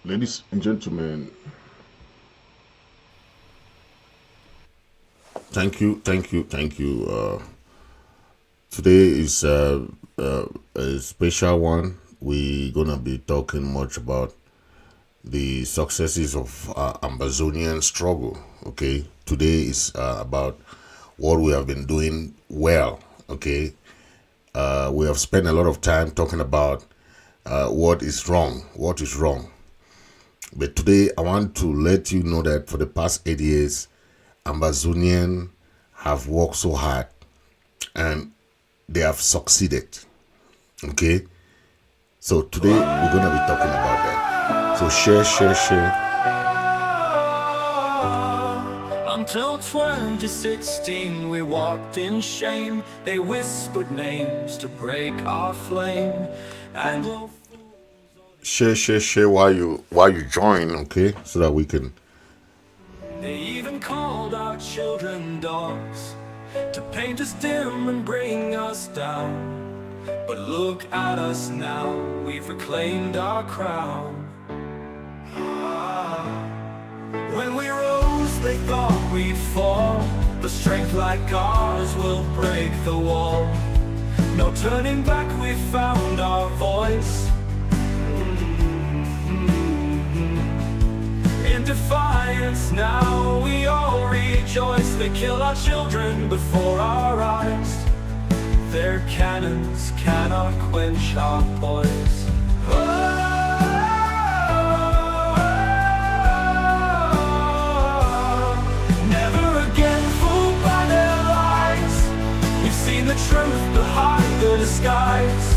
Ladies and gentlemen, thank you. Today is a special one. We're gonna be talking much about the successes of Ambazonian struggle. Okay, today is about what we have been doing well. Okay, we have spent a lot of time talking about what is wrong, But today, I want to let you know that for the past 8 years, Ambazonian have worked so hard and they have succeeded. Okay, so today we're gonna be talking about that. So share. Until 2016 we walked in shame. They whispered names to break our flame. And Share while you join, okay, so that we can. they even called our children dogs, to paint us dim and bring us down. But look at us now, we've reclaimed our crown. When we rose, they thought we'd fall, but strength like ours will break the wall. No turning back, we found our voice. In defiance now we all rejoice. They kill our children before our eyes. Their cannons cannot quench our poise. Never again fooled by their lies. We've seen the truth behind the disguise.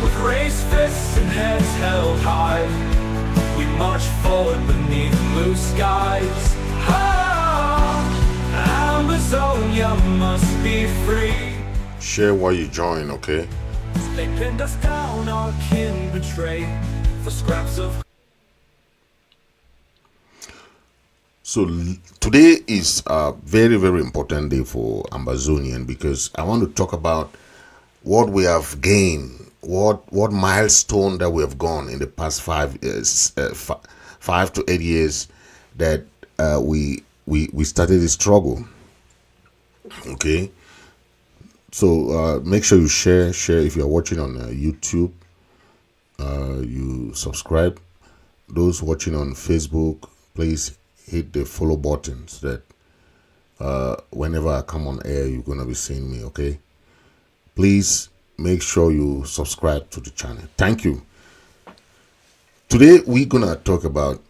With raised fists and heads held high, we march forward beneath blue skies. Amazonia must be free. Share while you join, okay? They pinned us down, our kin betrayed, for scraps of. So today is a very, very important day for Ambazonian because I want to talk about what we have gained, what milestone that we have gone in the past 5 years, 5 to 8 years that we started the struggle. Okay, so make sure you share if you are watching on YouTube. You subscribe. Those watching on Facebook, please hit the follow button so that whenever I come on air, you're gonna be seeing me. Okay, please make sure you subscribe to the channel. Thank you. Today we're gonna talk about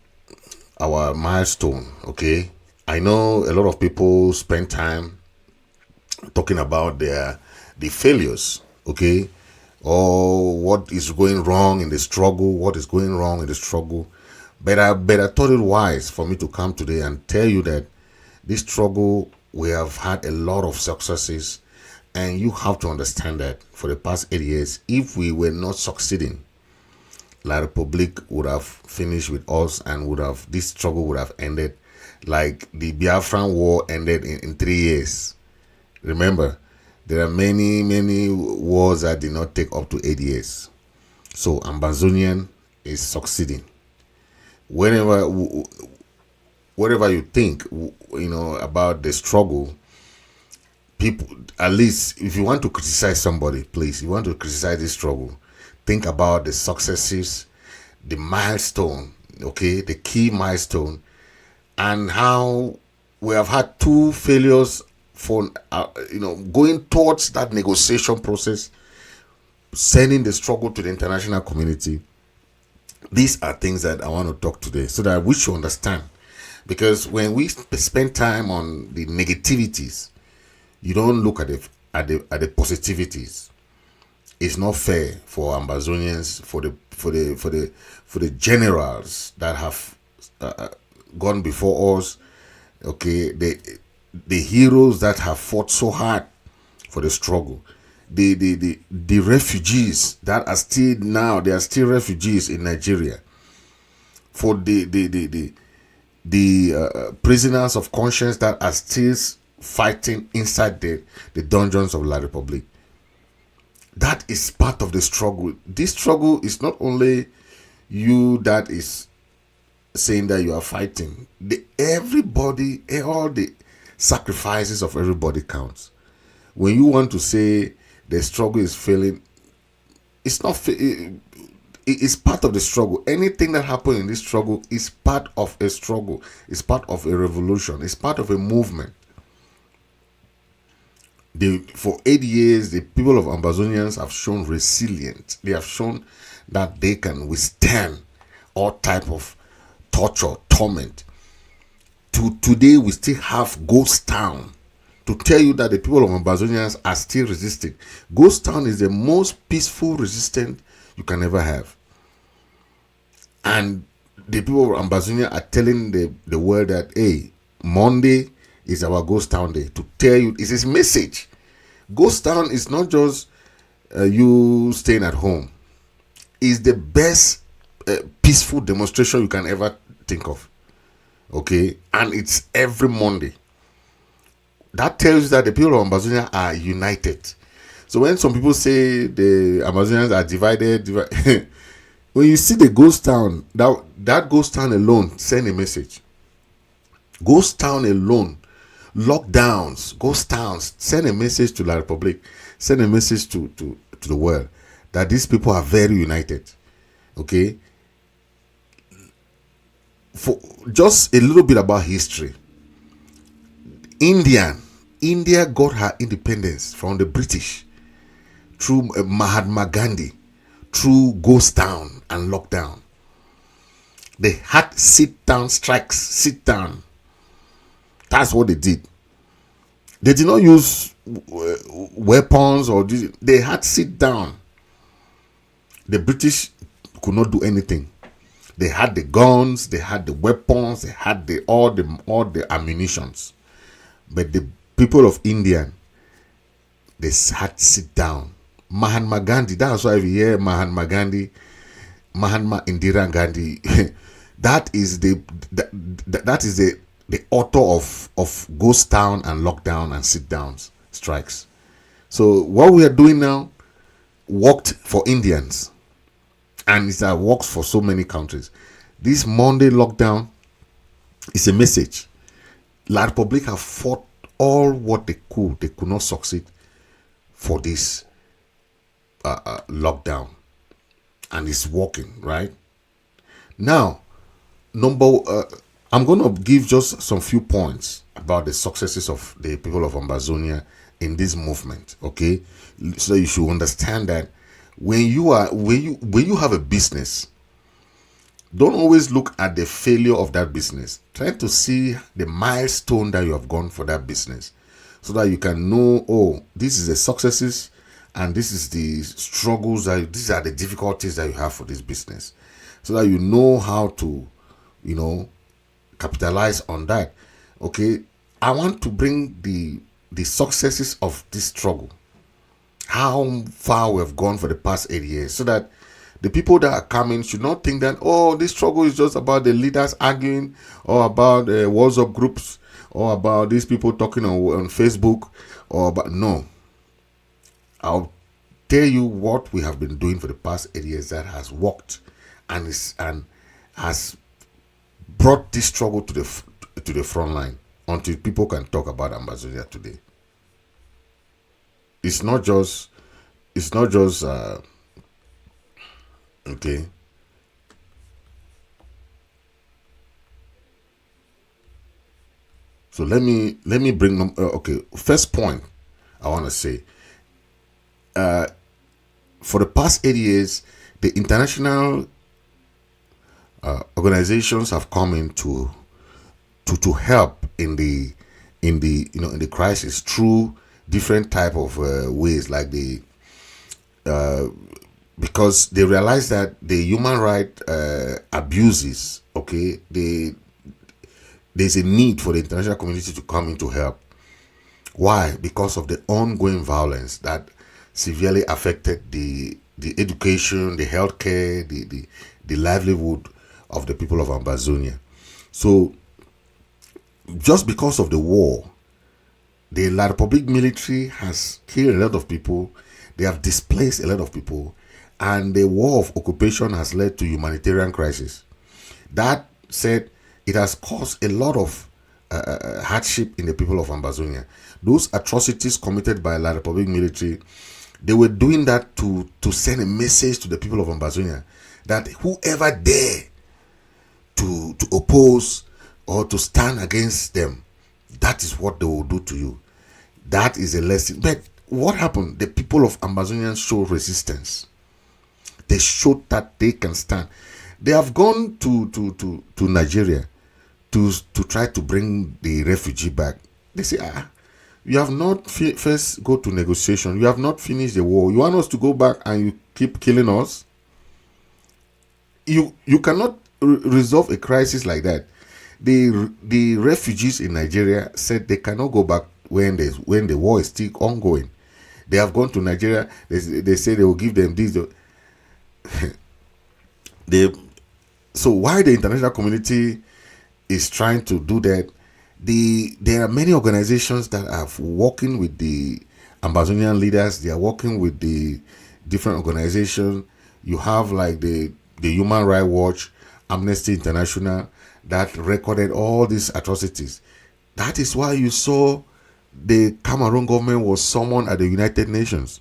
our milestone. Okay, I know a lot of people spend time talking about the failures. Okay, or what is going wrong in the struggle, but I thought it wise for me to come today and tell you that this struggle, we have had a lot of successes, and you have to understand that for the past 8 years, if we were not succeeding, La Republic would have finished with us, and this struggle would have ended like the Biafran war ended in 3 years. Remember, there are many wars that did not take up to 8 years. So Ambazonian is succeeding. Whenever you think, about the struggle, people, at least if you want to criticize somebody, please, you want to criticize this struggle, think about the successes, the milestone, okay, the key milestone, and how we have had 2 failures for going towards that negotiation process, sending the struggle to the international community. These are things that I want to talk today so that we should understand, because when we spend time on the negativities, you don't look at the positivities. It's not fair for Ambazonians, for the generals that have gone before us. Okay, the heroes that have fought so hard for the struggle, the refugees that are still now, they are still refugees in Nigeria, for the prisoners of conscience that are still fighting inside the dungeons of La Republic. That is part of the struggle. This struggle is not only you that is saying that you are fighting. Everybody, all the sacrifices of everybody counts. When you want to say the struggle is failing, it's not. It's part of the struggle. Anything that happened in this struggle is part of a struggle. It's part of a revolution. It's part of a movement. For 8 years, the people of Ambazonians have shown resilience. They have shown that they can withstand all type of torture, torment. Today, we still have Ghost Town to tell you that the people of Ambazonians are still resisting. Ghost Town is the most peaceful resistance you can ever have. And the people of Ambazonia are telling the world that, hey, Monday is our Ghost Town Day, to tell you, it's his message. Ghost Town is not just you staying at home. It's the best peaceful demonstration you can ever think of. Okay? And it's every Monday. That tells you that the people of Ambazonia are united. So when some people say the Amazonians are divided, when you see the Ghost Town, that Ghost Town alone send a message. Ghost Town alone, lockdowns, ghost towns, send a message to La Republic, send a message to the world that these people are very united. Okay? For just a little bit about history. India got her independence from the British through Mahatma Gandhi, through Ghost Town and lockdown. They had sit-down strikes, sit-down. That's what they did. They did not use weapons or they had sit-down. The British could not do anything. They had the guns, they had the weapons, they had all the ammunitions. But the people of India, they had sit down. Mahatma Gandhi, that's why we hear Mahatma Gandhi, Mahatma Indira Gandhi. that is the author of Ghost Town and lockdown and sit downs strikes. So what we are doing now worked for Indians, and it works for so many countries. This Monday lockdown is a message. La Republic have fought all what they could. They could not succeed for this lockdown, and it's working right now. I'm going to give just some few points about the successes of the people of Ambazonia in this movement. Okay, so you should understand that when you have a business, don't always look at the failure of that business. Try to see the milestone that you have gone for that business, so that you can know, oh, this is the successes and this is the struggles, these are the difficulties that you have for this business, so that you know how to, capitalize on that. Okay, I want to bring the successes of this struggle, how far we have gone for the past 8 years, so that the people that are coming should not think that, oh, this struggle is just about the leaders arguing, or about WhatsApp groups, or about these people talking on Facebook, or about, no. I'll tell you what we have been doing for the past 8 years that has worked and has brought this struggle to the front line until people can talk about Ambazonia today. It's not just okay. So let me bring them. Okay, first point I want to say. For the past 8 years, the international organizations have come in to help in the crisis through different type of ways, like because they realize that the human right abuses. Okay, there's a need for the international community to come in to help. Why? Because of the ongoing violence that severely affected the education, the healthcare, the livelihood of the people of Ambazonia. So, just because of the war, the La Republic military has killed a lot of people. They have displaced a lot of people, and the war of occupation has led to humanitarian crisis. That said it has caused a lot of hardship in the people of Ambazonia. Those atrocities committed by La Republic military, they were doing that to send a message to the people of Ambazonia that whoever dare to oppose or to stand against them, that is what they will do to you. That is a lesson. But what happened? The people of Ambazonian showed resistance. They showed that they can stand. They have gone to Nigeria to try to bring the refugee back. They say, you have not first go to negotiation. You have not finished the war. You want us to go back and you keep killing us? You cannot resolve a crisis like that. The refugees in Nigeria said they cannot go back when the war is still ongoing. They have gone to Nigeria. They say they will give them this. So why the international community is trying to do that? There are many organizations that are working with the Ambazonian leaders. They are working with the different organizations. You have like the Human Rights Watch, Amnesty International, that recorded all these atrocities. That is why you saw the Cameroon government was summoned at the United Nations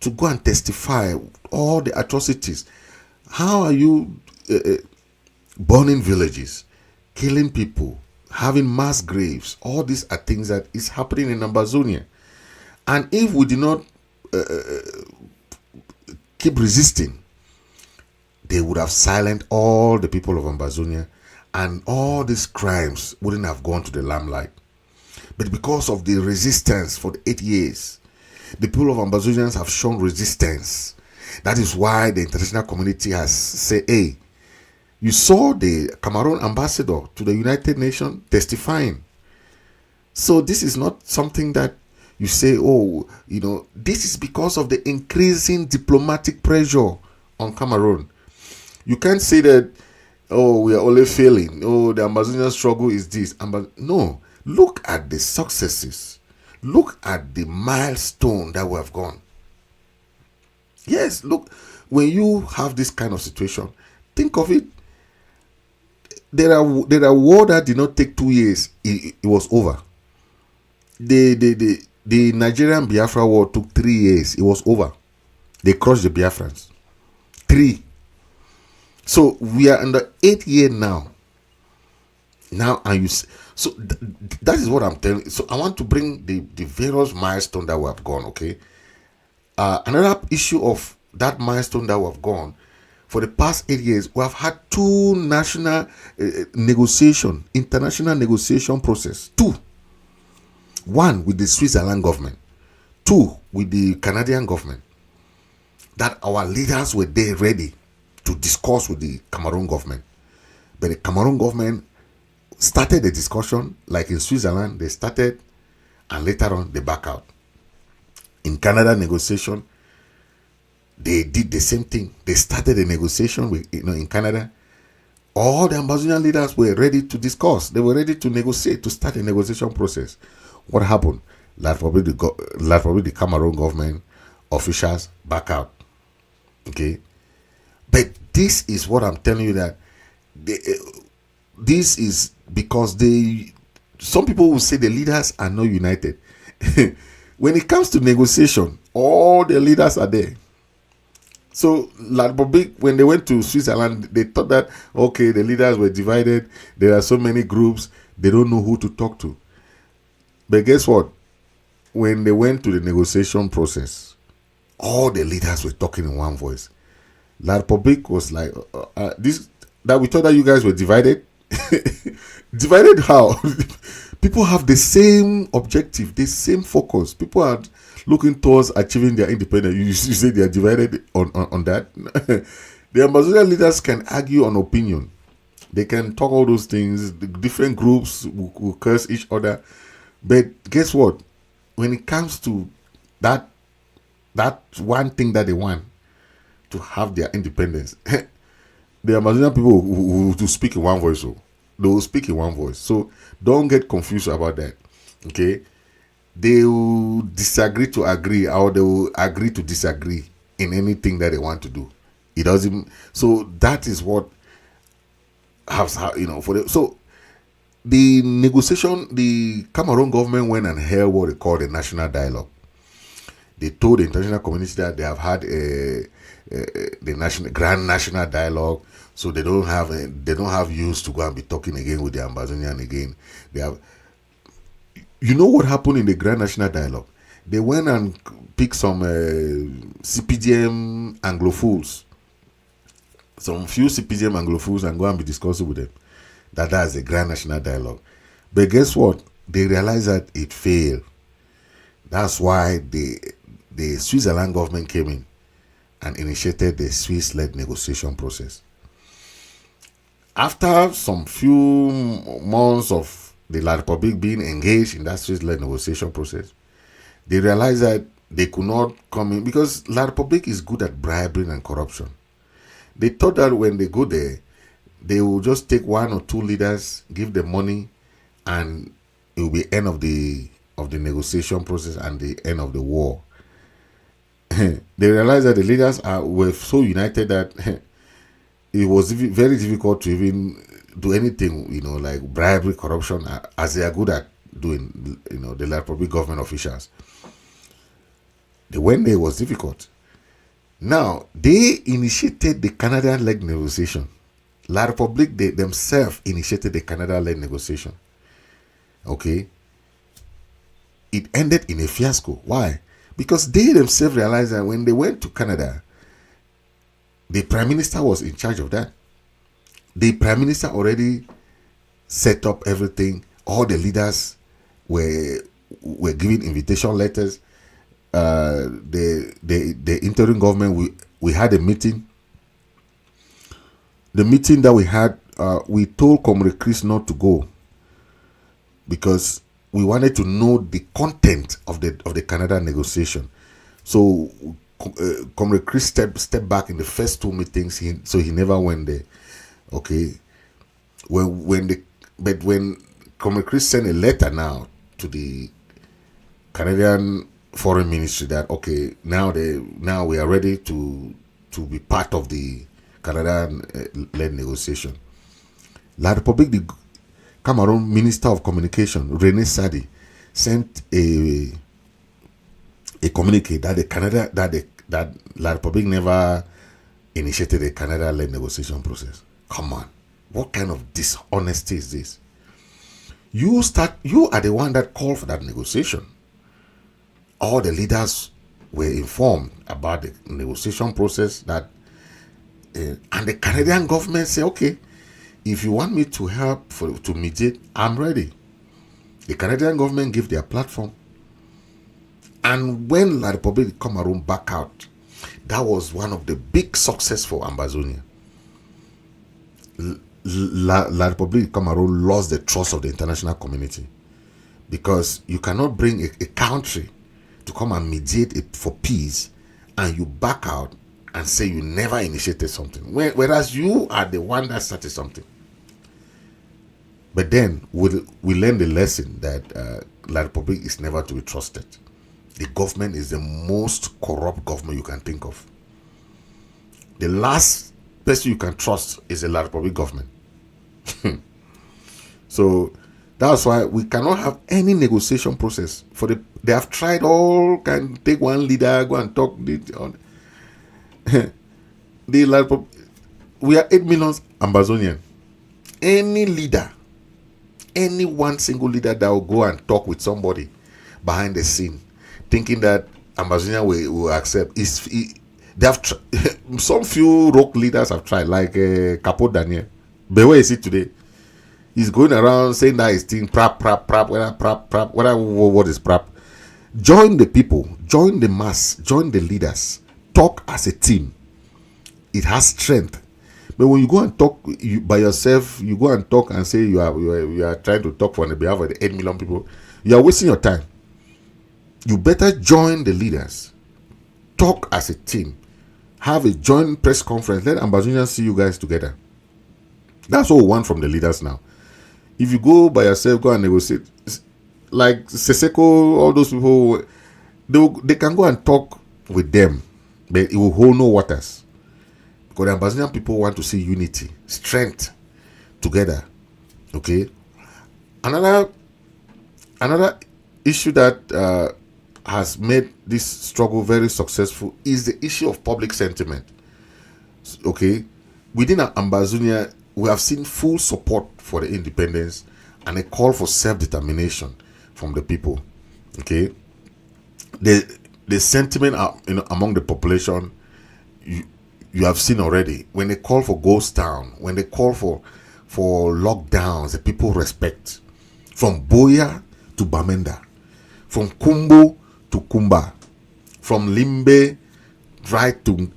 to go and testify all the atrocities. How are you burning villages, killing people, having mass graves? All these are things that is happening in Ambazonia. And if we do not keep resisting, they would have silenced all the people of Ambazonia, and all these crimes wouldn't have gone to the limelight. But because of the resistance for the 8 years, the people of Ambazonians have shown resistance. That is why the international community has said, hey, you saw the Cameroon ambassador to the United Nations testifying. So this is not something that you say, this is because of the increasing diplomatic pressure on Cameroon. You can't say that, we are only failing. The Ambazonian struggle is this. No, look at the successes. Look at the milestone that we have gone. Yes, look, when you have this kind of situation, think of it. There are war that did not take 2 years. It was over. The Nigerian Biafra war took 3 years. It was over. They crushed the Biafrans. 3. So we are in the 8th year now. So that is what I'm telling you. So I want to bring the various milestones that we have gone. Okay. Another issue of that milestone that we have gone, for the past 8 years, we have had 2 national international negotiation process. 2. 1 with the Switzerland government. 2 with the Canadian government. That our leaders were there ready to discuss with the Cameroon government. But the Cameroon government started the discussion, like in Switzerland, they started, and later on they back out. In Canada negotiation, they did the same thing. They started a negotiation with, in Canada. All the Ambazonian leaders were ready to discuss. They were ready to negotiate, to start a negotiation process. What happened? The Cameroon government officials back out. Okay, but this is what I'm telling you, that this is because some people will say the leaders are not united. When it comes to negotiation, all the leaders are there. So La Republic, when they went to Switzerland, they thought that, okay, the leaders were divided. There are so many groups. They don't know who to talk to. But guess what? When they went to the negotiation process, all the leaders were talking in one voice. La Republic was like, that we thought that you guys were divided. Divided how? People have the same objective, the same focus. People are looking towards achieving their independence. You say they are divided on that. The Ambazonian leaders can argue on opinion. They can talk all those things. The different groups will curse each other. But guess what? When it comes to that one thing that they want, to have their independence, the Amazonian people will speak in one voice. They will speak in one voice. So don't get confused about that. Okay? They will disagree to agree, or they will agree to disagree in anything that they want to do. It doesn't. So that is what for the so the negotiation, the Cameroon government went and held what they call the national dialogue. They told the international community that they have had the grand national dialogue, so they don't have use to go and be talking again with the Ambazonian again. They have, what happened in the grand national dialogue? They went and picked some CPDM Anglophiles, some few CPDM Anglophiles, and go and be discussing with them. That's the grand national dialogue. But guess what? They realized that it failed. That's why the Switzerland government came in and initiated the Swiss-led negotiation process. After some few months of the La Republic being engaged in that Swiss-led negotiation process, they realized that they could not come in because La Republic is good at bribery and corruption. They thought that when they go there, they will just take one or two leaders, give them money, and it will be end of the negotiation process and the end of the war. They realized that the leaders were so united that it was very difficult to even do anything, like bribery, corruption, as they are good at doing, the La Republic government officials. The when there was difficult. Now, they initiated the Canadian-led negotiation. La Republic, they themselves initiated the Canada-led negotiation. Okay? It ended in a fiasco. Why? Because they themselves realized that when they went to Canada, the Prime Minister was in charge of that. The Prime Minister already set up everything. All the leaders were giving invitation letters. The interim government, we had a meeting. The meeting that we had, we told Comrade Chris not to go because we wanted to know the content of the Canada negotiation. So Comrade Chris stepped back in the first two meetings, so he never went there. Okay, when Comrade Chris sent a letter now to the Canadian Foreign Ministry that now we are ready to be part of the Canada-led negotiation. La Republique, the Cameroon Minister of Communication, René Sadi, sent a communique that La Republique never initiated a Canada-led negotiation process. Come on, what kind of dishonesty is this? You are the one that called for that negotiation. All the leaders were informed about the negotiation process and the Canadian government said, okay, if you want me to help to mediate, I'm ready. The Canadian government gave their platform. And when La Republique Cameroon back out, that was one of the big success for Ambazonian. La Republique Cameroon lost the trust of the international community because you cannot bring a country to come and mediate for peace and you back out and say you never initiated something, whereas you are the one that started something. But then we learned the lesson that La Republique is never to be trusted. The government is the most corrupt government you can think of. The last person you can trust is the La Republique government. So that's why we cannot have any negotiation process. They have tried all kind, take one leader, go and talk. We are 8 million Ambazonian. Any leader, any one single leader that will go and talk with somebody behind the scene, thinking that Ambazonian will accept, they have some few rogue leaders have tried, like Capo Daniel. But where is he today? He's going around saying that his thing prap, what is prap? Join the people, join the mass, join the leaders, talk as a team. It has strength. But when you go and talk by yourself, you go and talk and say you are trying to talk on the behalf of the 8 million people, you are wasting your time. You better join the leaders, talk as a team, have a joint press conference, let Ambazonians see you guys together. That's what we want from the leaders now. If you go by yourself, go and negotiate, like Seseko, all those people, they can go and talk with them, but it will hold no waters. Because the Ambazonian people want to see unity, strength, together. Okay. Another issue that has made this struggle very successful is the issue of public sentiment. Okay, within Ambazonia, we have seen full support for the independence and a call for self-determination from the people. Okay, the sentiment among the population, you have seen already. When they call for ghost town, when they call for lockdowns, the people respect. From Boya to Bamenda, from Kumbo to Kumba, from Limbe right to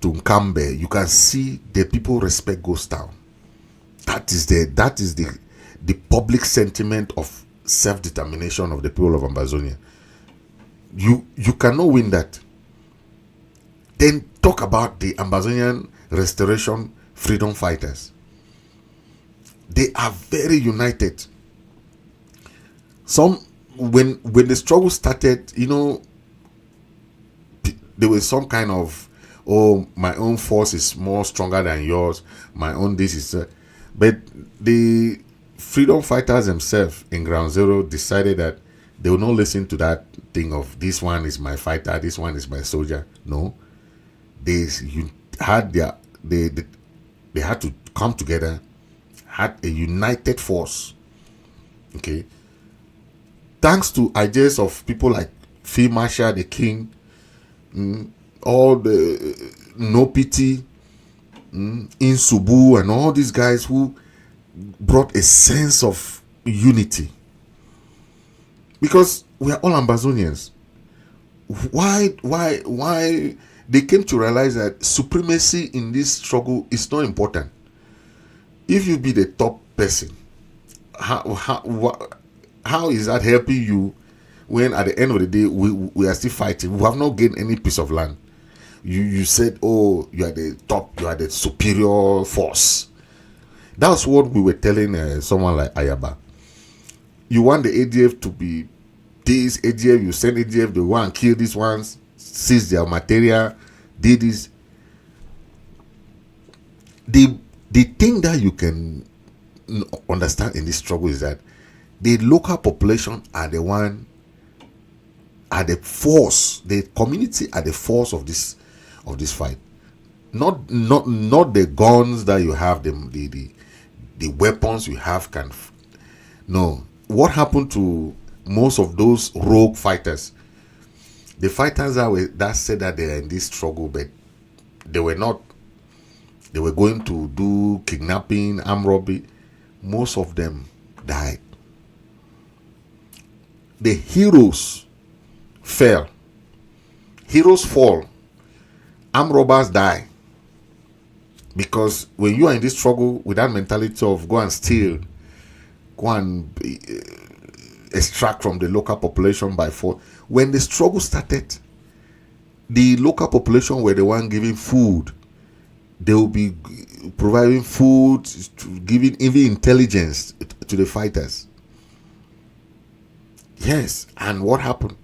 Nkambe, you can see the people respect ghost town. That is the public sentiment of self-determination of the people of Ambazonia. You cannot win that. Then talk about the Ambazonian restoration freedom fighters. They are very united. Some when the struggle started, there was some kind of, oh, my own force is more stronger than yours, my own this is but the freedom fighters themselves in Ground Zero decided that they will not listen to that thing of this one is my fighter, this one is my soldier. No, they had they had to come together, had a united force. Okay, thanks to ideas of people like Field Marshal the King, all the No Pity, Insubu, and all these guys who brought a sense of unity. Because we are all Ambazonians. Why they came to realize that supremacy in this struggle is not important. If you be the top person, how is that helping you when at the end of the day we are still fighting? We have not gained any piece of land. You said, oh, you are the top, you are the superior force. That's what we were telling someone like Ayaba. You want the ADF to be this ADF, you send ADF, they want to kill these ones, seize their material, did this. The thing that you can understand in this struggle is that the local population are the force, the community are the force of this fight. Not the guns that you have, the weapons you have no. What happened to most of those rogue fighters? The fighters that said that they are in this struggle, but they were not. They were going to do kidnapping, armed robbery. Most of them died. The heroes fell. Heroes fall. Armed robbers die. Because when you are in this struggle with that mentality of go and steal, go and extract from the local population by force, when the struggle started, the local population were the one giving food. They will be providing food, giving even intelligence to the fighters. Yes, and what happened?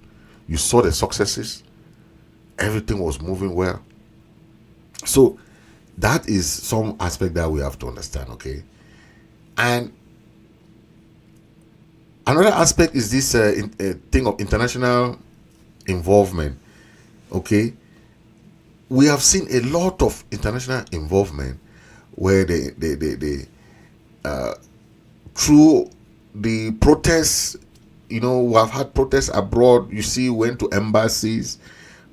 You saw the successes. Everything was moving well. So that is some aspect that we have to understand, okay? And another aspect is this thing of international involvement, okay? We have seen a lot of international involvement where they through the protests, we have had protests abroad. You see, went to embassies,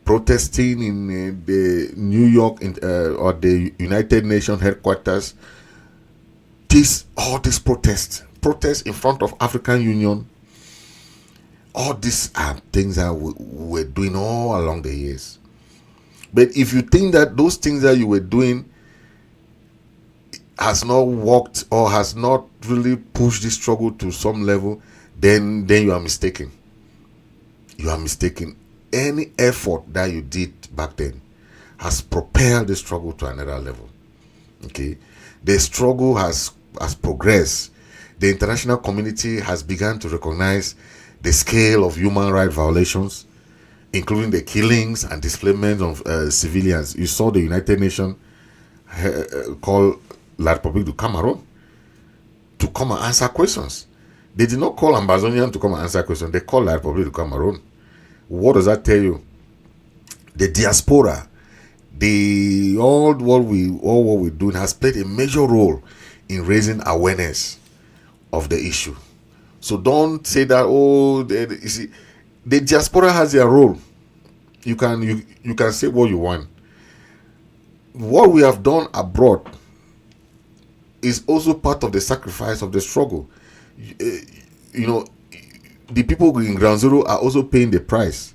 protesting in the New York or the United Nations headquarters. All these protests in front of African Union. All these are things that we were doing all along the years. But if you think that those things that you were doing has not worked or has not really pushed this struggle to some level, then you are mistaken. You are mistaken. Any effort that you did back then has propelled the struggle to another level. Okay, the struggle has progressed. The international community has begun to recognize the scale of human rights violations, including the killings and displacement of civilians. You saw the United Nations call La République du Cameroon to come and answer questions. They did not call Ambazonian to come and answer questions. They called the Republic of Cameroon. What does that tell you? The diaspora, all what we're doing has played a major role in raising awareness of the issue. So don't say that, you see, the diaspora has their role. You can say what you want. What we have done abroad is also part of the sacrifice of the struggle. You know, the people in Ground Zero are also paying the price.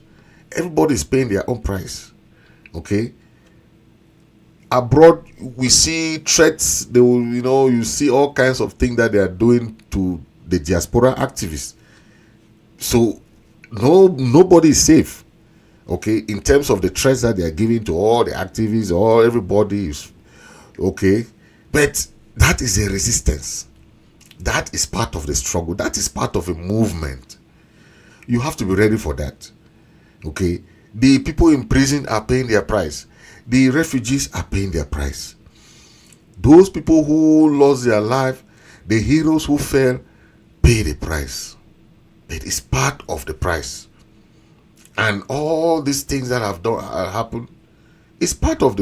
Everybody is paying their own price. Okay. Abroad, we see threats. You see all kinds of things that they are doing to the diaspora activists. So nobody is safe. Okay, in terms of the threats that they are giving to all the activists, all everybody is okay. But that is a resistance. That is part of the struggle. That is part of a movement. You have to be ready for that. Okay, the people in prison are paying their price. The refugees are paying their price. Those people who lost their life, the heroes who fell, pay the price. It is part of the price. And all these things that have happened is part of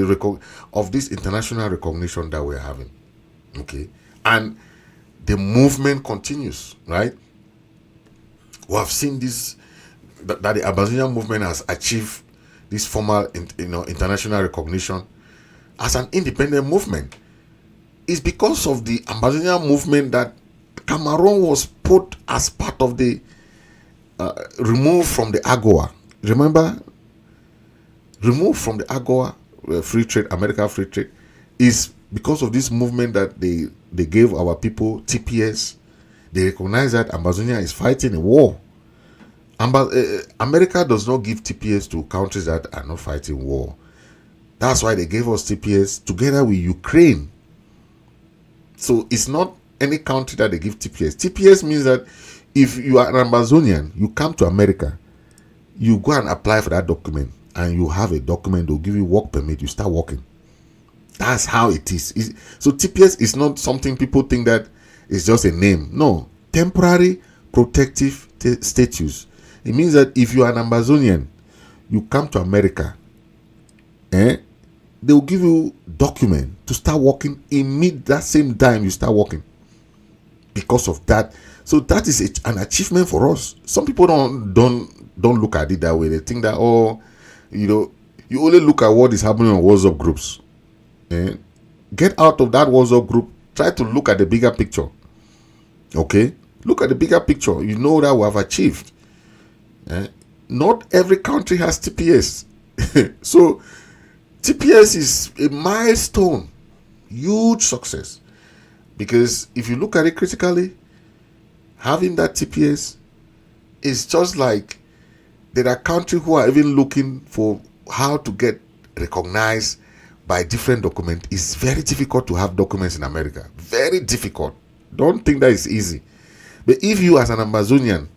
of this international recognition that we're having. Okay, and the movement continues, right? We have seen this that the Ambazonian movement has achieved this formal, international recognition as an independent movement. It's because of the Ambazonian movement that Cameroon was put as part of the removed from the AGOA. Remember, removed from the AGOA, free trade, American free trade, is because of this movement that they gave our people TPS. They recognize that Ambazonia is fighting a war. America does not give TPS to countries that are not fighting war. That's why they gave us TPS together with Ukraine. So it's not any country that they give TPS. TPS means that if you are an Ambazonian, you come to America, you go and apply for that document, and you have a document, they'll give you work permit, you start working. That's how it is. So TPS is not something people think that it's just a name. No, temporary protective status. It means that if you are an Ambazonian, you come to America, they will give you document to start working that same time you start working. Because of that, so that is an achievement for us. Some people don't look at it that way. They think that you only look at what is happening on WhatsApp groups. Get out of that WhatsApp group. Try to look at the bigger picture. Okay, look at the bigger picture. You know that we have achieved. Not every country has TPS. So TPS is a milestone, huge success. Because if you look at it critically, having that TPS is just like there are countries who are even looking for how to get recognized by different documents. It's very difficult to have documents in America. Very difficult. Don't think that it's easy. But if you as an Ambazonian,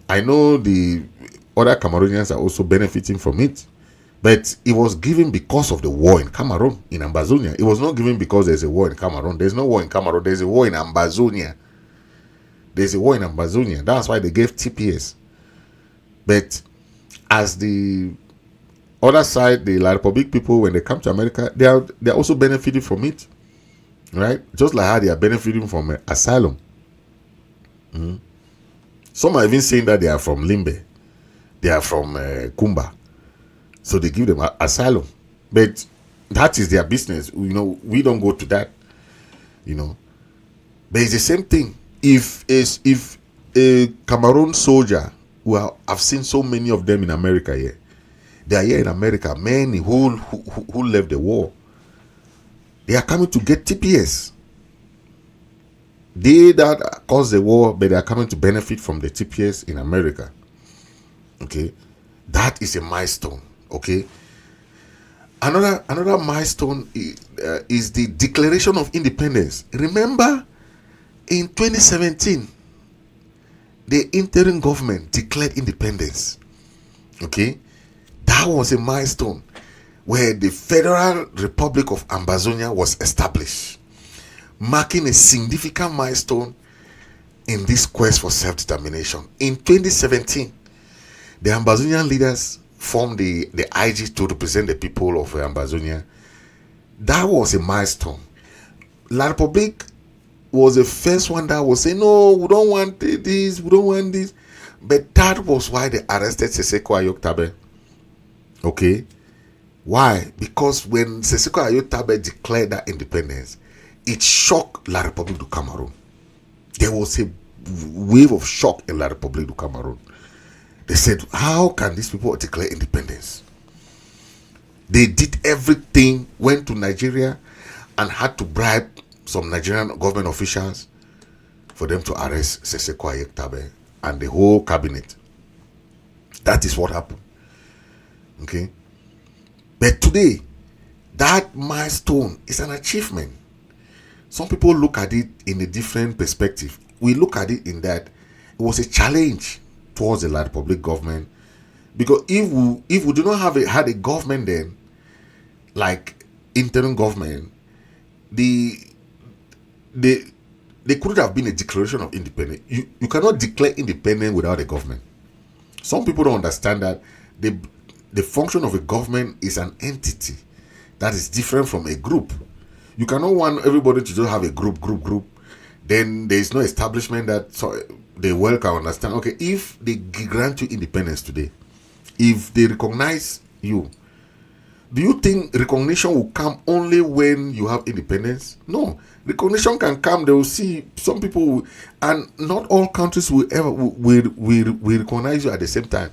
I know the other Cameroonians are also benefiting from it. But it was given because of the war in Cameroon, in Ambazonia. It was not given because there's a war in Cameroon. There's no war in Cameroon. There's a war in Ambazonia. There's a war in Ambazonia. That's why they gave TPS. But as the other side, the La Republic people, when they come to America, they are also benefiting from it. Right? Just like how they are benefiting from asylum. Some are even saying that they are from Limbe. They are from Kumba. So they give them asylum. But that is their business. We don't go to that. But it's the same thing. If a Cameroon soldier, I've seen so many of them in America here. They are here in America. Many who left the war. They are coming to get TPS. They that caused the war, but they are coming to benefit from the TPS in America. Okay, that is a milestone. Okay, another milestone is the Declaration of Independence. Remember, in 2017, the interim government declared independence. Okay, that was a milestone where the Federal Republic of Ambazonia was established. marking a significant milestone in this quest for self-determination. In 2017, the Ambazonian leaders formed the IG to represent the people of Ambazonia. That was a milestone. La Republique was the first one that was saying, no, we don't want this, we don't want this. But that was why they arrested Seseko Ayoktabe. Okay? Why? Because when Seseko Ayoktabe declared that independence, it shocked La Republique du Cameroon. There was a wave of shock in La Republique du Cameroon. They said, how can these people declare independence? They did everything, went to Nigeria and had to bribe some Nigerian government officials for them to arrest Seseko Ayoktabe and the whole cabinet. That is what happened. Okay? But today, that milestone is an achievement. Some people look at it in a different perspective. We look at it in that it was a challenge towards the La Republique government, because if we do not have had a government then, like interim government, there could have been a declaration of independence. You cannot declare independence without a government. Some people don't understand that the function of a government is an entity that is different from a group. You cannot want everybody to just have a group. Then there is no establishment that they well can understand. Okay, if they grant you independence today, if they recognize you, do you think recognition will come only when you have independence? No, recognition can come. They will see some people, and not all countries will recognize you at the same time.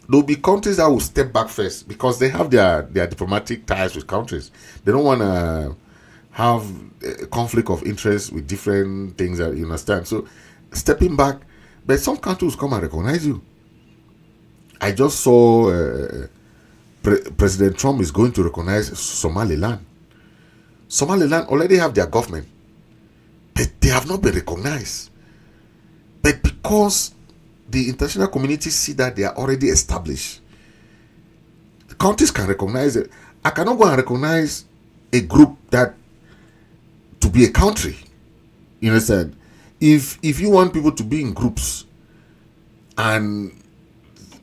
There will be countries that will step back first because they have their diplomatic ties with countries. They don't want to have a conflict of interest with different things, that you understand. So stepping back, but some countries will come and recognize you. I just saw President Trump is going to recognize Somaliland. Somaliland already have their government, but they have not been recognized. But because the international community see that they are already established, the countries can recognize it. I cannot go and recognize a group that to be a country. You understand? If you want people to be in groups and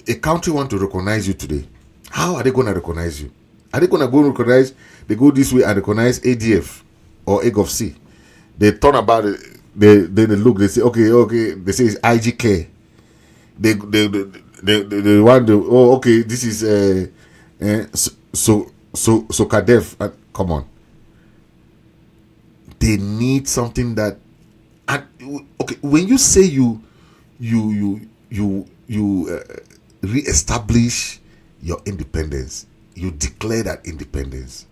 a country want to recognize you today, how are they going to recognize you? Are they going to go recognize, they go this way and recognize ADF or AGOFC? They turn about it, they look, they say, okay, they say it's IGK. They want to, oh, okay, this is so Kadef. Come on. They need something that, okay, when you say you re-establish your independence, you declare that independence.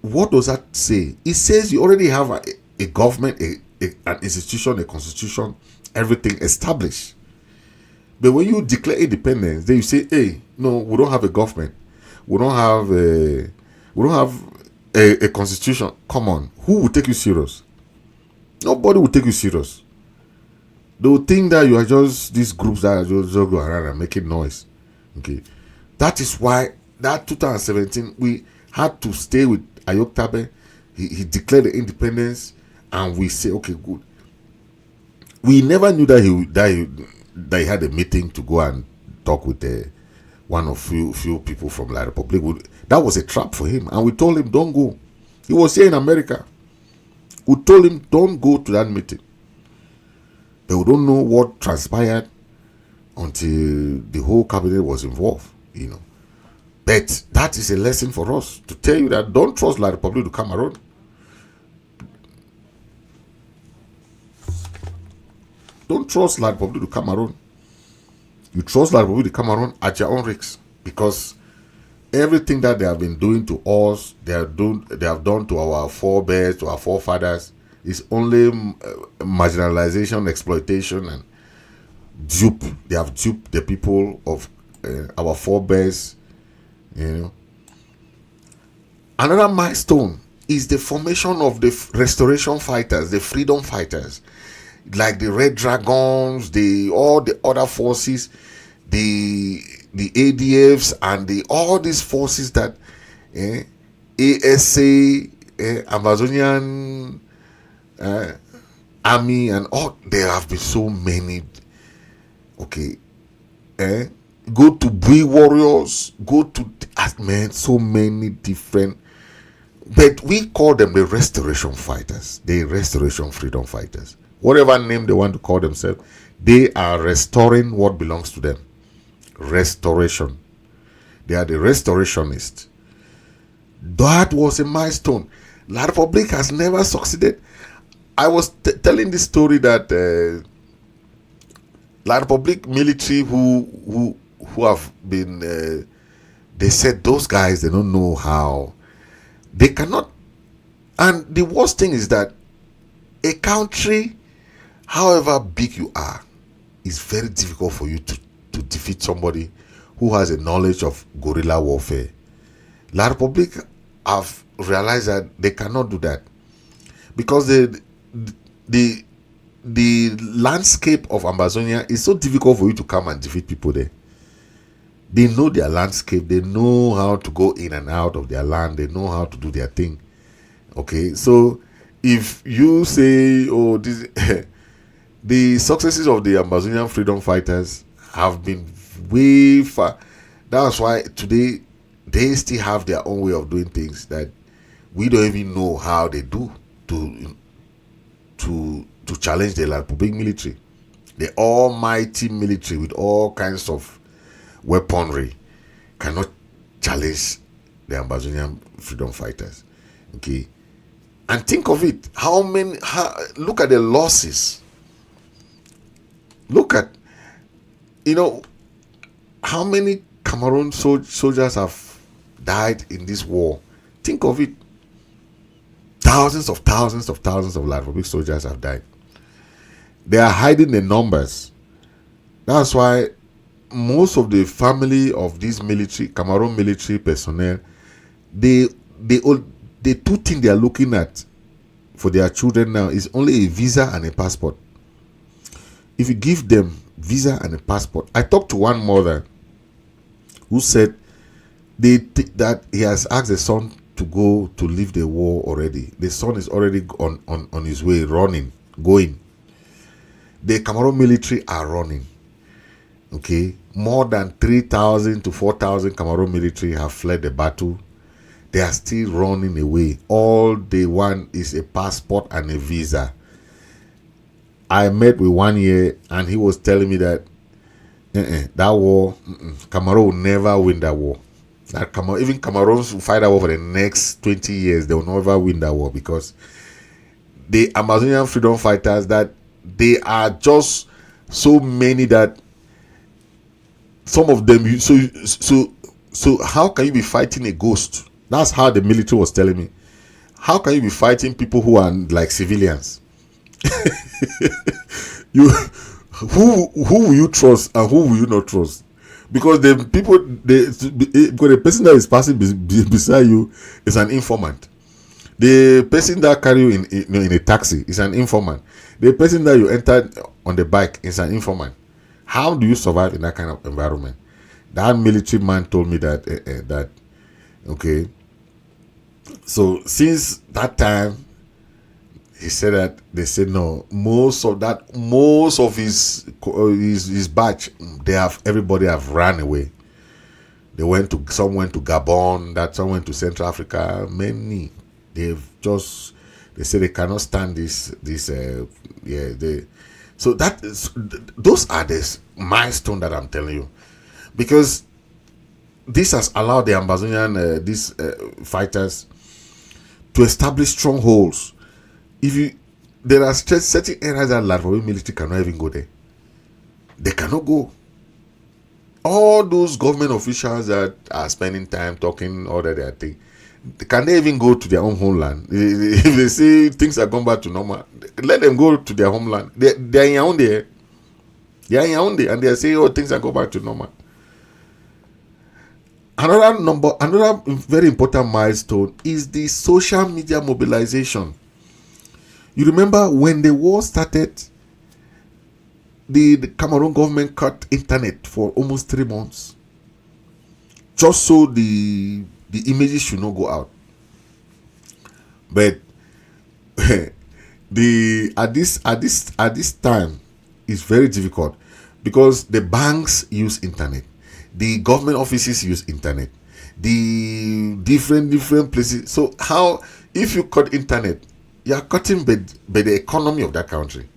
What does that say? It says you already have a government, an institution, a constitution, everything established. But when you declare independence, then you say, hey, no, we don't have a government. We don't have a constitution. Come on. Who will take you serious? Nobody will take you serious. They will think that you are just these groups that are just go around and making noise. Okay. That is why that 2017 we had to stay with Ayoktabe. He declared the independence, and we say, okay, good. We never knew that he had a meeting to go and talk with one of few people from La Republique. That was a trap for him, and we told him, don't go. He was here in America. We told him, don't go to that meeting. But we don't know what transpired until the whole cabinet was involved, you know. But that is a lesson for us to tell you that don't trust La Republique du Cameroon. Don't trust La Republique du Cameroon. You trust La Republique du Cameroon at your own risk, because everything that they have been doing to us, they have done to our forebears, to our forefathers, is only marginalization, exploitation, and dupe. They have duped the people of our forebears. You know. Another milestone is the formation of the restoration fighters, the freedom fighters, like the Red Dragons, all the other forces, the ADFs, and all these forces that ASA, Ambazonian army and all. There have been so many. Okay, go to Bui warriors, go to man, so many different. But we call them the restoration fighters, the restoration freedom fighters. Whatever name they want to call themselves, they are restoring what belongs to them. Restoration. They are the restorationists. That was a milestone. La Republic has never succeeded. I was telling this story that La Republic military who have been, they said those guys, they don't know how. They cannot. And the worst thing is that a country, however big you are, is very difficult for you to defeat somebody who has a knowledge of guerrilla warfare. La Republic have realized that they cannot do that because the landscape of Ambazonia is so difficult for you to come and defeat people there. They know their landscape. They know how to go in and out of their land. They know how to do their thing. Okay, so if you say, oh, this, the successes of the Ambazonian freedom fighters have been way far. That's why today they still have their own way of doing things that we don't even know how they do to challenge the La Republic military, the almighty military with all kinds of weaponry cannot challenge the Ambazonian freedom fighters. Okay, and think of it. Look at the losses. Look at, how many Cameroon soldiers have died in this war. Think of it. Thousands of La Republic soldiers have died. They are hiding the numbers. That's why most of the family of these Cameroon military personnel, the two things they are looking at for their children now is only a visa and a passport. If you give them visa and a passport, I talked to one mother who said that he has asked the son to go to leave the war already. The son is already on his way, going. The Cameroon military are running. Okay, more than 3,000 to 4,000 Cameroon military have fled the battle. They are still running away. All they want is a passport and a visa. I met with 1 year and he was telling me that that war, Cameroon will never win that war. Even Cameroons will fight that war for the next 20 years. They will never win that war because the Amazonian freedom fighters, that they are just so many that some of them, so how can you be fighting a ghost? That's how the military was telling me. How can you be fighting people who are like civilians? Who will you trust and who will you not trust? Because because the person that is passing beside you is an informant. The person that carry you in a taxi is an informant. The person that you enter on the bike is an informant. How do you survive in that kind of environment? That military man told me that okay. So since that time, he said that they said no. Most of his batch, everybody have ran away. Some went to Gabon, some went to Central Africa. Many they say they cannot stand this. So those are the milestone that I'm telling you, because this has allowed the Ambazonian fighters to establish strongholds. There are certain areas that La Republic military cannot even go there. They cannot go. All those government officials that are spending time talking all that they are thing, can they even go to their own homeland? If they say things are going back to normal, let them go to their homeland. They are in Yaoundé. They are in Yaoundé and they are saying, oh, things are going back to normal. Another very important milestone is the social media mobilization. You remember when the war started, the Cameroon government cut internet for almost 3 months, just so the images should not go out. But the at this time it's very difficult because the banks use internet, the government offices use internet, the different places. So how, if you cut internet, you are cutting by the economy of that country.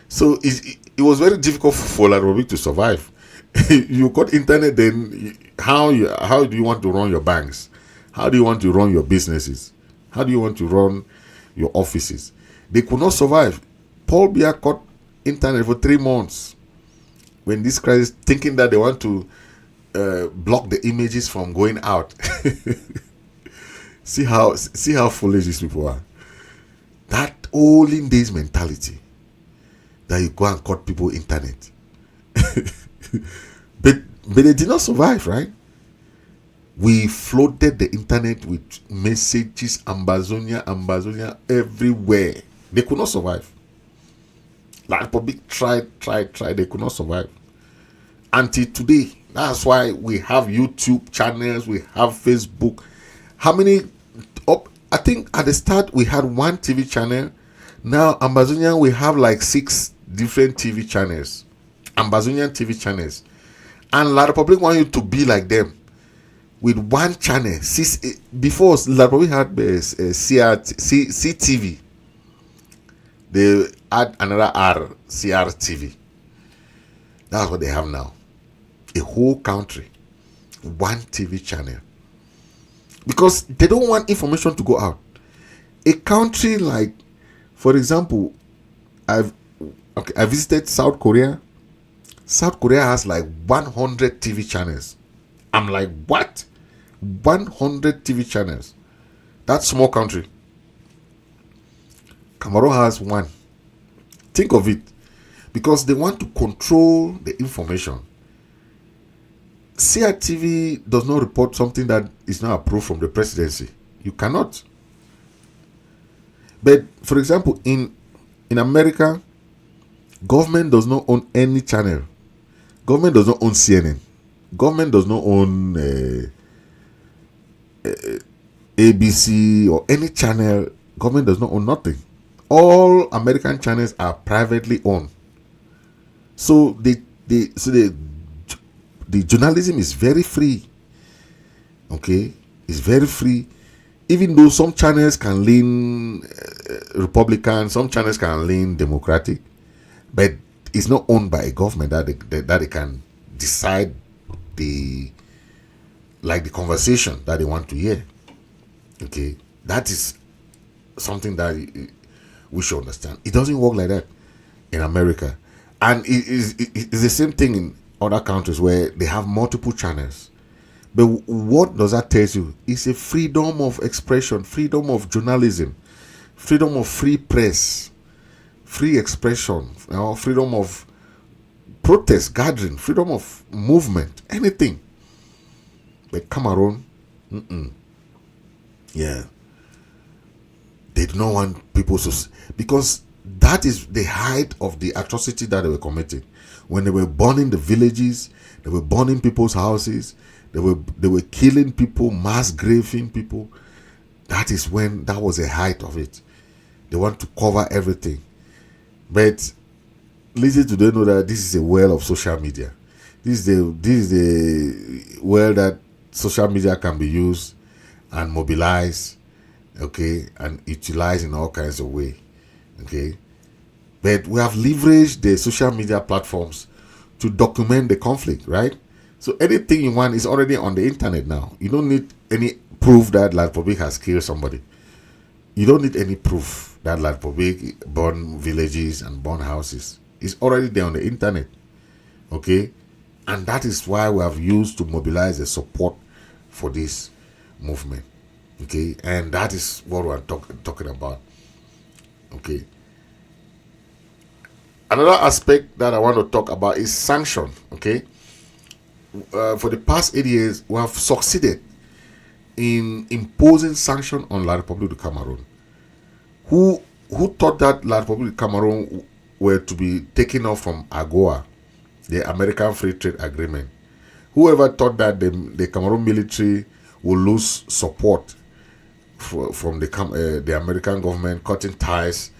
So it was very difficult for La Republic to survive. You cut internet, then how do you want to run your banks? How do you want to run your businesses? How do you want to run your offices? They could not survive. Paul Biya cut internet for 3 months when this crisis, thinking that they want to block the images from going out. see how foolish these people are. That olden days mentality that you go and cut people internet. but they did not survive, right? We flooded the internet with messages, Ambazonian everywhere. They could not survive. La Republic tried, they could not survive. Until today. That's why we have YouTube channels, we have Facebook. How many? I think at the start we had 1 TV channel. Now Ambazonian, we have like 6 different TV channels. Ambazonian TV channels. And La Republic want you to be like them. With 1 channel. Before La Republic had CTV. They add another R, CRTV. That's what they have now. A whole country, 1 TV channel. Because they don't want information to go out. A country like, for example, I visited South Korea. South Korea has like 100 TV channels. I'm like, what? 100 TV channels. That small country. Cameroon has 1. Think of it. Because they want to control the information. CRTV does not report something that is not approved from the presidency. You cannot. But for example, in America, government does not own any channel. Government does not own CNN. Government does not own ABC or any channel. Government does not own nothing. All American channels are privately owned. So the journalism is very free. Okay, it's very free. Even though some channels can lean Republican, some channels can lean Democratic, but it's not owned by a government that they can decide the conversation that they want to hear. Okay, that is something that we should understand. It doesn't work like that in America, and it's the same thing in other countries where they have multiple channels. But what does that tell you? It's a freedom of expression, freedom of journalism, freedom of free press, free expression, freedom of protest, gathering, freedom of movement, anything. But Cameroon, yeah, they do not want people to, because that is the height of the atrocity that they were committing. When they were burning the villages, they were burning people's houses, they were killing people, mass graving people. That was the height of it. They want to cover everything. But listen to them know that this is a world of social media. This is the world that social media can be used and mobilized, okay, and utilized in all kinds of ways, okay. But we have leveraged the social media platforms to document the conflict, right? So anything you want is already on the internet now. You don't need any proof that La Republic has killed somebody. You don't need any proof that La Republic burned villages and burned houses. It's already there on the internet, okay? And that is why we have used to mobilize the support for this movement, okay? And that is what we're talking about, okay? Another aspect that I want to talk about is sanction, okay? For the past 8 years, we have succeeded in imposing sanction on La Republic de Cameroon. Who thought that La Republic de Cameroon were to be taken off from AGOA, the American Free Trade Agreement? Whoever thought that the Cameroon military will lose support from the American government, cutting ties,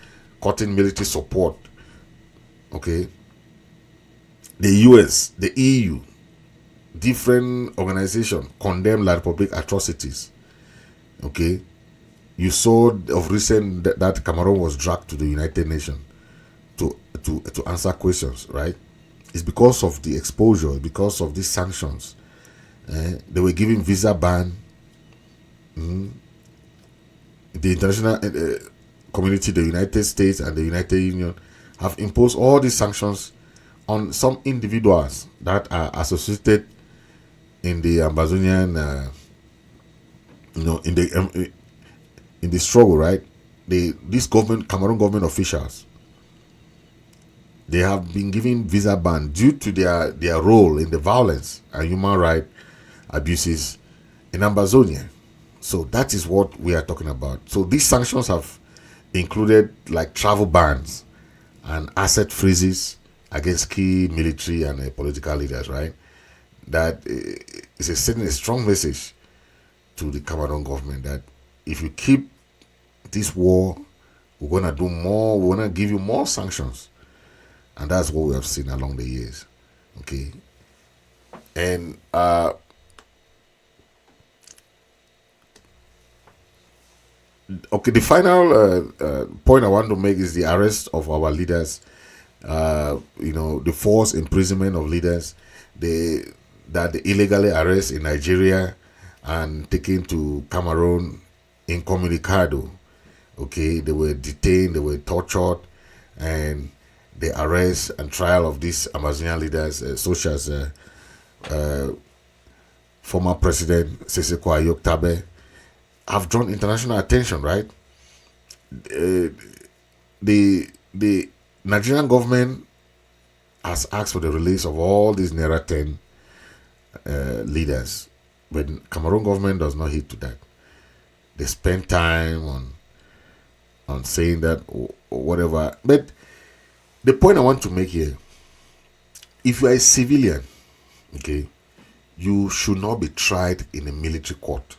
cutting military support. Okay, the US, the EU, different organizations condemn La Republic atrocities. Okay, you saw of recent that Cameroon was dragged to the United Nations to answer questions, right? It's because of the exposure, because of these sanctions. They were giving visa ban. The international community, the United States and the United Union, have imposed all these sanctions on some individuals that are associated in the Ambazonian, in the struggle, right? This government, Cameroon government officials, they have been given visa ban due to their role in the violence and human rights abuses in Ambazonia. So that is what we are talking about. So these sanctions have included like travel bans and asset freezes against key military and political leaders, right? That is sending a strong message to the Cameroon government that if you keep this war, we're gonna do more. We're gonna give you more sanctions, and that's what we have seen along the years. Okay, and the final point I want to make is the arrest of our leaders. The forced imprisonment of leaders, the illegally arrest in Nigeria and taken to Cameroon incommunicado. Okay, they were detained, they were tortured, and the arrest and trial of these Amazonian leaders, such as former President Seseko Ayok Tabe, have drawn international attention, right? The Nigerian government has asked for the release of all these Naira 10 leaders, but Cameroon government does not heed to that. They spend time on saying that or whatever. But the point I want to make here, if you are a civilian, okay, you should not be tried in a military court.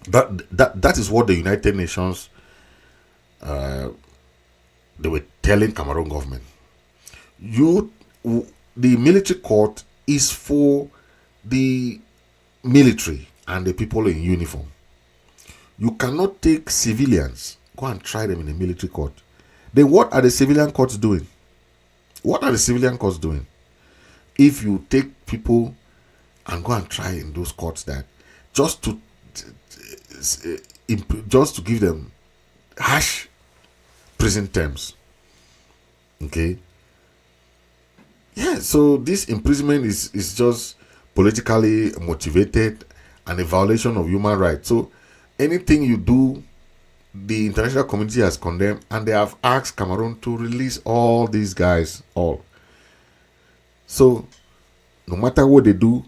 That is what the United Nations they were telling Cameroon government. The military court is for the military and the people in uniform. You cannot take civilians, go and try them in a military court. Then what are the civilian courts doing? What are the civilian courts doing? If you take people and go and try in those courts that just to give them harsh prison terms. Okay. Yeah, so this imprisonment is just politically motivated and a violation of human rights. So anything you do, the international community has condemned, and they have asked Cameroon to release all these guys, all. So no matter what they do,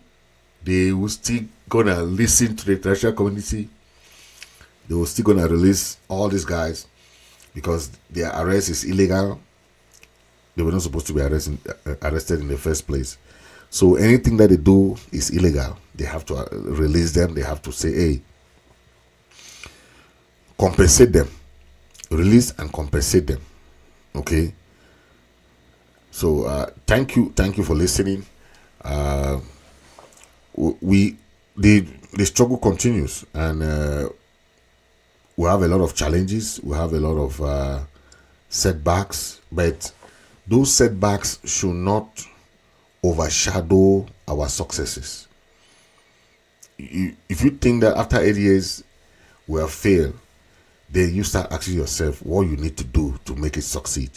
they will still gonna listen to the international community. They will still gonna release all these guys because their arrest is illegal. They were not supposed to be arrested in the first place. So anything that they do is illegal. They have to release them. They have to say, hey, compensate them. Release and compensate them. Okay. So thank you for listening. The struggle continues, and we have a lot of challenges. We have a lot of setbacks, but those setbacks should not overshadow our successes. If you think that after 8 years we have failed, then you start asking yourself what you need to do to make it succeed.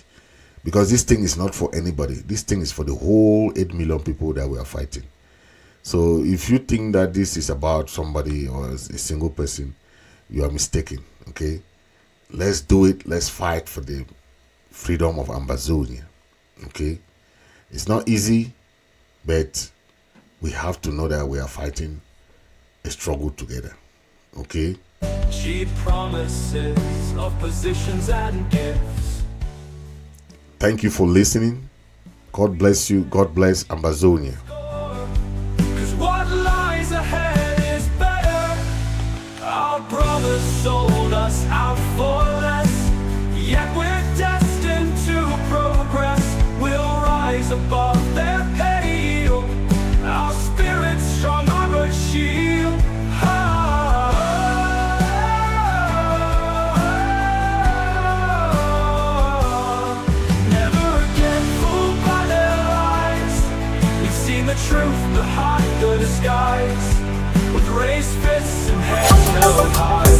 Because this thing is not for anybody. This thing is for the whole 8 million people that we are fighting. So if you think that this is about somebody or a single person, you are mistaken. Okay, let's do it. Let's fight for the freedom of Ambazonia. Okay, it's not easy, but we have to know that we are fighting a struggle together. Okay. Cheap promises of positions and gifts. Thank you for listening. God bless you. God bless Ambazonia. 'Cause what lies ahead is better. Our brother behind the disguise, with raised fists and heads held high.